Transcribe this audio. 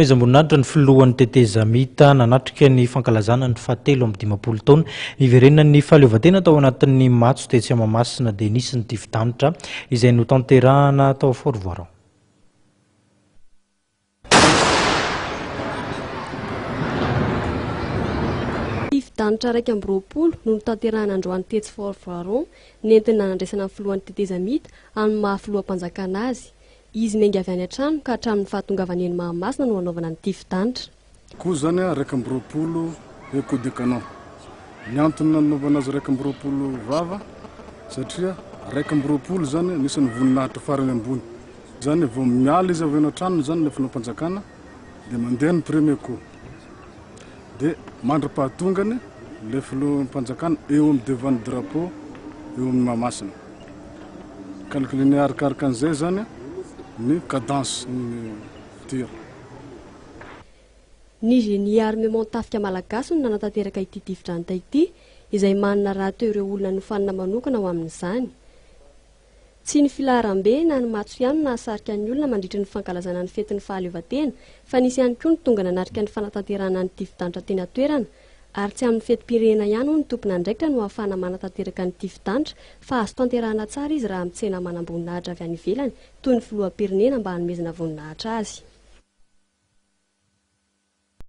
Fanomezam-boninahitra ny filohan'ny tetezamita nanatrika ny fankalazana ny 7 taona iverenana ny fahaleovantena tao anatin'ny matso tetsy Mahamasina dia nisy ny Tifi Danitra izay no tanterahana tao Forovoarao. Tifi Danitra 220 no tanterahana androany tetsy Forovoarao nentina nandraisana ny filohan'ny tetezamita amin'ny mahafilohampanjakana azy. Izy menga avy any an-trano ka hatramin'ny fahatongavany Mahamasina no anaovana ny Tifi Danitra. Koa zany 220 eko de canon. Ny antony nanaovana azy 220 vava satria 220 zany nisy ny voninahitra farany ambony. Zany vao miala izy avy any an-trano zany ny filohampanjakana dia mandeha ny premier coup. Dia mandra-pahatongany le filohampanjakana eo amin'ny devant drapeau eo amin'ny Mahamasina. Calculiny arakaraka an'izay zany ny cadence ny tir. Ny génie armement tafika malagasy no nanatanteraka ity Tifi Danitra ity izay manana rahateo ireo olona nofanina manokana ao amin'izany. Tsy ny filaharam-be na ny matso ihany nahasarika ny olona mandritra ny fankalazana ny fetin'ny fahaleovantena fa nisy ihany koa ny tonga nanatrika ny fanatanterahana ny Tifi Danitra teny an-toerana ary tsy amin'ny fetim-pirenena ihany no ny tompona andraikitra no ahafahana manatanteraka ny Tifi Danitra fa azo tanterahana tsara izy raha amin'ny tsena manam-boninahitra avy any ivelany toy ny filoham-pirenena mba hanomezana voninahitra azy.